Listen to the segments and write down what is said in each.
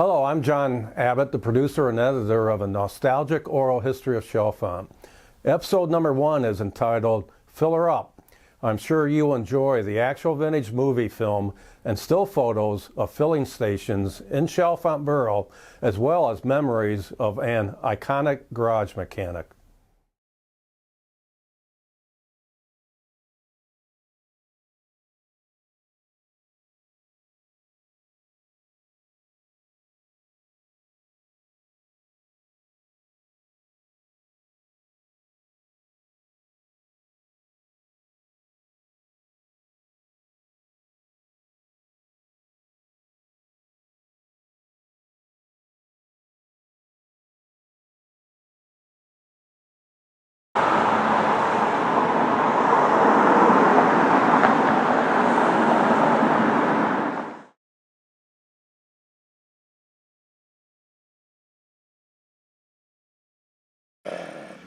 Hello, I'm John Abbott, the producer and editor of A Nostalgic Oral History of Chalfont. Episode number 1 is entitled Fill Her Up. I'm sure you'll enjoy the actual vintage movie film and still photos of filling stations in Chalfont Borough, as well as memories of an iconic garage mechanic.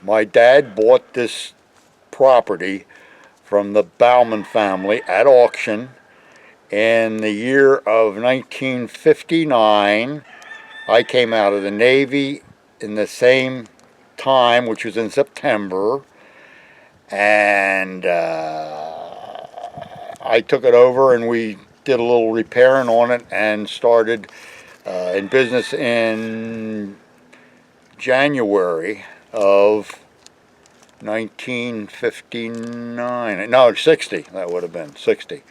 My dad bought this property from the Bauman family at auction in the year of 1959. I came out of the Navy in the same time, which was in September, and I took it over and we did a little repairing on it and started in business in January of 1959, no, 60, that would have been 60.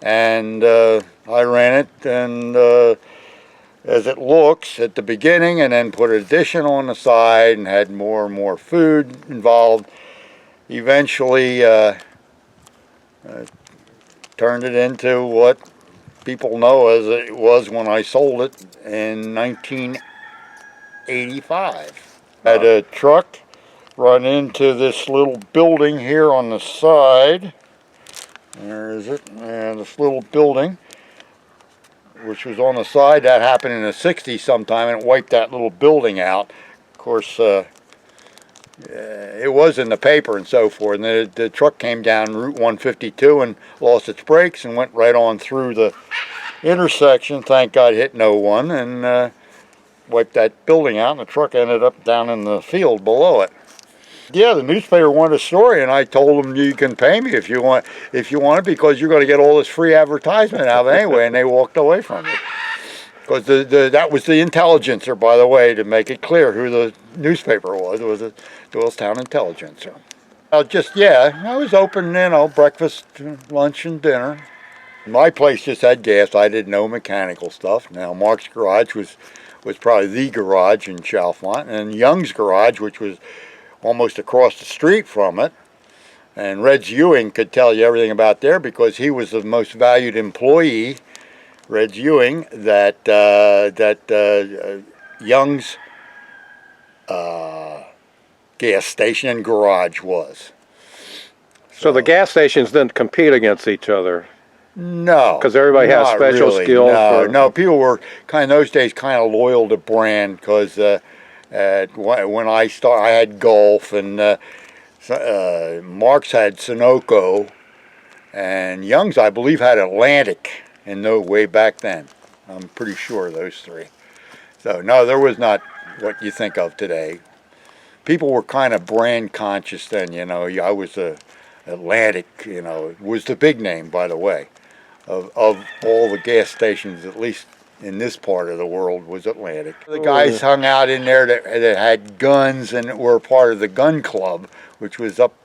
And I ran it, and as it looks at the beginning, and then put an addition on the side and had more and more food involved. Eventually turned it into what people know as it was when I sold it in 1985. Had a truck run into this little building here on the side. There is it, and this little building, which was on the side. That happened in the 60s sometime, and it wiped that little building out. Of course, it was in the paper and so forth, and the truck came down Route 152 and lost its brakes and went right on through the intersection. Thank God hit no one, and wiped that building out, and the truck ended up down in the field below it. Yeah, the newspaper wanted a story, and I told them, you can pay me if you want it, because you're going to get all this free advertisement out of it anyway, and they walked away from it. Because that was the Intelligencer, by the way, to make it clear who the newspaper was. It was the Doylestown Intelligencer. I was open, breakfast, lunch, and dinner. My place just had gas. I didn't know mechanical stuff. Now, Mark's Garage was probably the garage in Chalfont, and Young's Garage, which was almost across the street from it. And Red's Ewing could tell you everything about there because he was the most valued employee, Red's Ewing, that Young's gas station and garage was. So the gas stations didn't compete against each other? No. Because everybody has special really. skills? No, people were those days kind of loyal to brand, because when I started, I had Gulf, and Mark's had Sunoco, and Young's, I believe, had Atlantic way back then. I'm pretty sure those three. So, no, there was not what you think of today. People were kind of brand conscious then, I was Atlantic, was the big name, by the way, of all the gas stations, at least in this part of the world, was Atlantic. The guys hung out in there that had guns and were part of the gun club, which was up.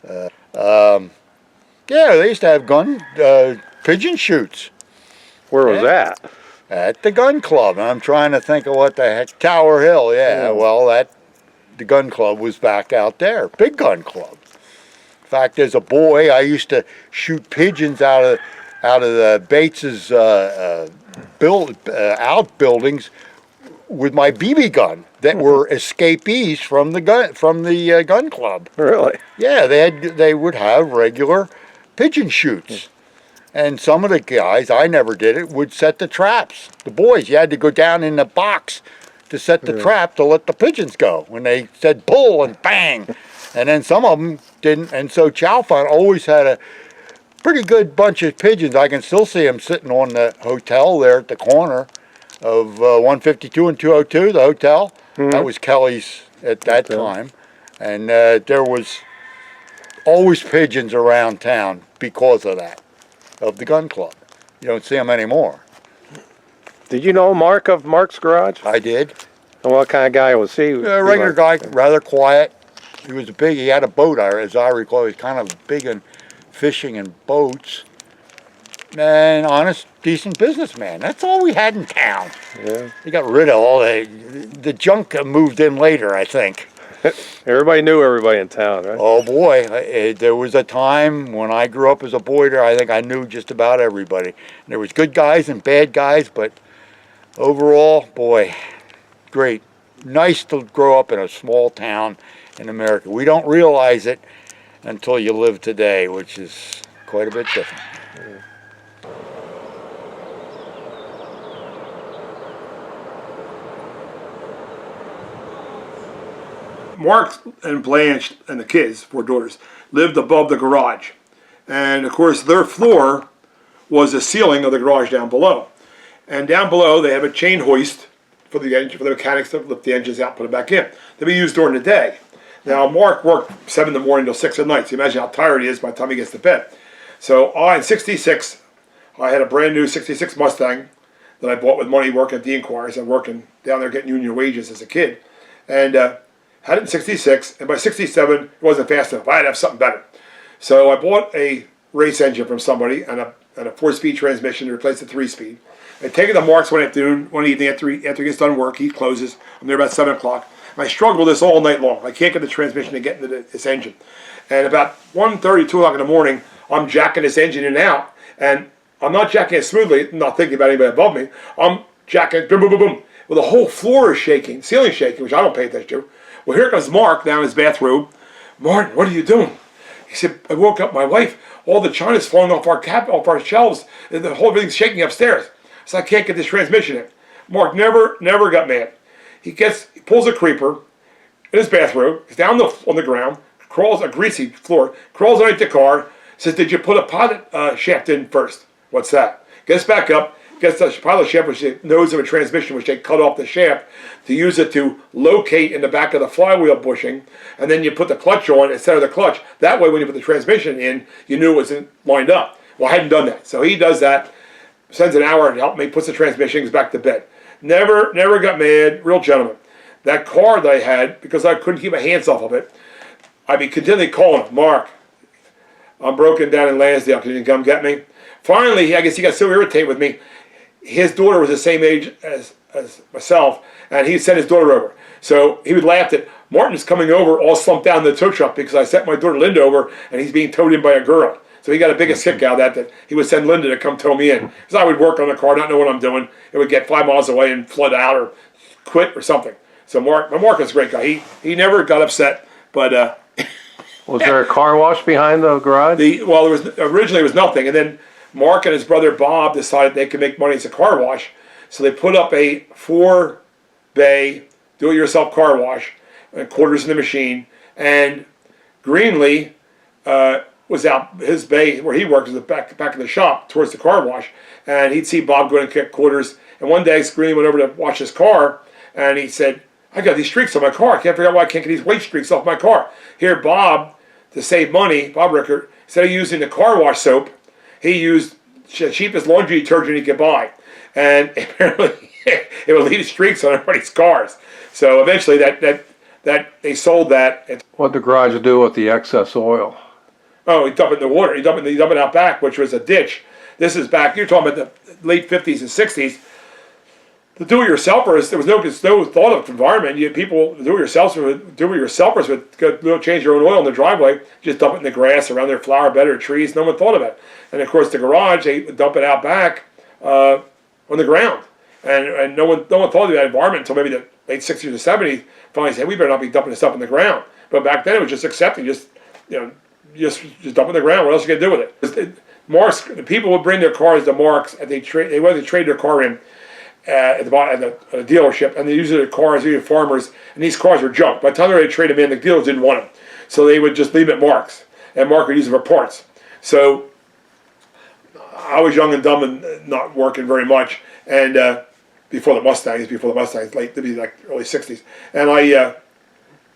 They used to have pigeon shoots. Where was that? At the gun club. And I'm trying to think of what the heck. Tower Hill, well, the gun club was back out there. Big gun club. In fact, as a boy, I used to shoot pigeons out of the Bates's outbuildings with my BB gun that were escapees from the gun club. Really? Yeah, they would have regular pigeon shoots. And some of the guys, I never did it, would set the traps. The boys, you had to go down in the box to set the trap to let the pigeons go. When they said pull and bang. And then some of them didn't. And so Chalfont always had a pretty good bunch of pigeons. I can still see them sitting on the hotel there at the corner of 152 and 202, the hotel. That was Kelly's at that time. And there was always pigeons around town because of that, of the gun club. You don't see them anymore. Did you know Mark of Mark's Garage? I did. And what kind of guy was he? A regular guy, rather quiet. He had a boat, as I recall. He was kind of big in fishing and boats. And honest, decent businessman. That's all we had in town. Yeah. He got rid of all the junk moved in later, I think. Everybody knew everybody in town, right? Oh boy, there was a time when I grew up as a boy there, I think I knew just about everybody. There was good guys and bad guys, but overall, boy, great. Nice to grow up in a small town in America. We don't realize it until you live today, which is quite a bit different. Mark and Blanche and the kids, 4 daughters, lived above the garage. And of course their floor was the ceiling of the garage down below. And down below they have a chain hoist for the engine, for the mechanics to lift the engines out, put it back in. To be used during the day. Now Mark worked 7 in the morning till 6 at night. So imagine how tired he is by the time he gets to bed. So in '66, I had a brand new '66 Mustang that I bought with money working at the Inquiries. I'm working down there getting union wages as a kid. And had it in '66, and by '67 it wasn't fast enough. I had to have something better. So I bought a race engine from somebody and a 4-speed transmission to replace the 3-speed. I take it to Mark's one evening after he gets done work. He closes. I'm there about 7 o'clock. I struggle with this all night long. I can't get the transmission to get into this engine. And about 1:30, 2 o'clock in the morning, I'm jacking this engine in and out. And I'm not jacking it smoothly, not thinking about anybody above me. I'm jacking, boom, boom, boom, boom. Well, the whole floor is shaking, ceiling shaking, which I don't pay attention to. Well, here comes Mark down in his bathrobe. Martin, what are you doing? He said, I woke up my wife. All the china's falling off our shelves. The whole thing's shaking upstairs. So I can't get this transmission in. Mark never got mad. He pulls a creeper in his bathrobe. He's down on the ground, crawls a greasy floor, crawls underneath the car. Says, did you put a pilot shaft in first? What's that? Gets back up. Gets the pilot shaft, which is the nose of a transmission, which they cut off the shaft to use it to locate in the back of the flywheel bushing, and then you put the clutch on instead of the clutch. That way, when you put the transmission in, you knew it was lined up. Well, I hadn't done that, so he does that, sends an hour to help me, puts the transmission, goes back to bed. Never got mad, real gentleman. That car that I had, because I couldn't keep my hands off of it, I'd be continually calling him, Mark, I'm broken down in Lansdale, can you come get me? Finally, I guess he got so irritated with me. His daughter was the same age as myself, and he sent his daughter over. So he would laugh that Martin's coming over all slumped down in the tow truck because I sent my daughter Linda over, and he's being towed in by a girl. So he got a biggest kick out of that he would send Linda to come tow me in. Because I would work on the car, not know what I'm doing. It would get 5 miles away and flood out or quit or something. So Mark was a great guy. He never got upset, but... Was there a car wash behind the garage? Originally it was nothing, and then Mark and his brother Bob decided they could make money as a car wash, so they put up a 4-bay do-it-yourself car wash, and quarters in the machine, and Greenlee was out his bay where he worked was the back of the shop towards the car wash, and he'd see Bob go in and kick quarters, and one day Greenlee went over to wash his car, and he said, I got these streaks on my car, I can't figure out why I can't get these white streaks off my car. Here Bob, to save money, Bob Rickert, instead of using the car wash soap, he used the cheapest laundry detergent he could buy. And apparently it would leave streaks on everybody's cars. So eventually that they sold that. What'd the garage do with the excess oil? Oh, he dumped it in the water. He dumped it out back, which was a ditch. This is back, you're talking about the late 50s and 60s. The do-it-yourselfers, there was no thought of environment. People, do-it-yourselfers would change their own oil in the driveway, just dump it in the grass around their flower bed or trees. No one thought of it. And of course, the garage, they would dump it out back on the ground. And no one thought of that environment until maybe the late 60s or 70s. Finally said, we better not be dumping this stuff in the ground. But back then, it was just accepting, just dump it in the ground. What else are you going to do with it? The people would bring their cars to Mark's, and they trade their car in. At the dealership, and they used their cars, either farmers, and these cars were junk. By the time they traded them in, the dealers didn't want them, so they would just leave them at Mark's, and Mark would use them for parts. So I was young and dumb and not working very much, and before the Mustangs, late, to be like early 60s. And I,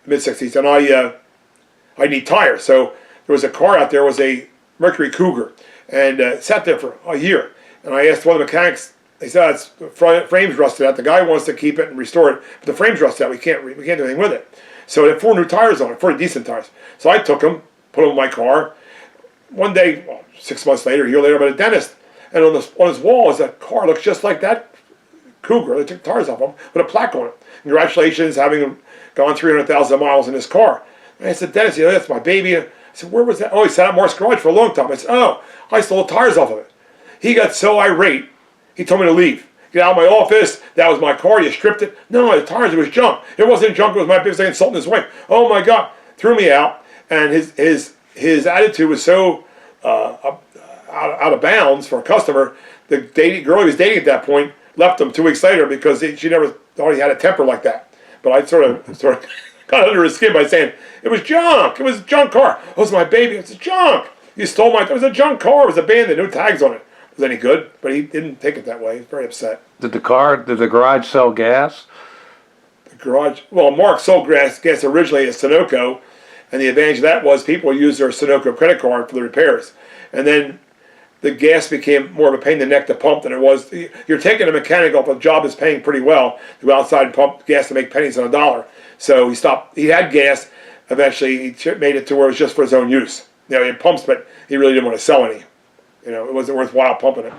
mid 60s, and I need tires. So there was a car out there, was a Mercury Cougar, and sat there for a year. And I asked one of the mechanics, they said, it's frame's rusted out. The guy wants to keep it and restore it, but the frame's rusted out. We can't do anything with it. So it had 4 new tires on it, 4 decent tires. So I took them, put them in my car. One day, 6 months later, a year later, I'm at a dentist, and on his wall is a car looks just like that Cougar. They took tires off him with a plaque on it. Congratulations, having gone 300,000 miles in this car. And I said, Dennis, that's my baby. I said, where was that? Oh, he sat at Mark's garage for a long time. I said, oh, I stole the tires off of it. He got so irate, he told me to leave. Get out of my office. That was my car. You stripped it. No, the tires, it was junk. It wasn't junk. It was my business. I insulting his wife. Oh my God. Threw me out. And his attitude was so out of bounds for a customer. The girl he was dating at that point left him 2 weeks later because she never thought he had a temper like that. But I sort of got under his skin by saying, it was junk. It was a junk car. Oh, it was my baby. It's junk. You stole my, it was a junk car. It was abandoned. No tags on it. Was any good, but he didn't take it that way. He was very upset. Did the garage sell gas? The garage, well, Mark sold gas originally at Sunoco, and the advantage of that was people used their Sunoco credit card for the repairs. And then the gas became more of a pain in the neck to pump than it was. You're taking a mechanic off a job that's paying pretty well to go outside and pump gas to make pennies on a dollar. So he stopped. He had gas. Eventually, he made it to where it was just for his own use. He had pumps, but he really didn't want to sell any. It wasn't worthwhile pumping it.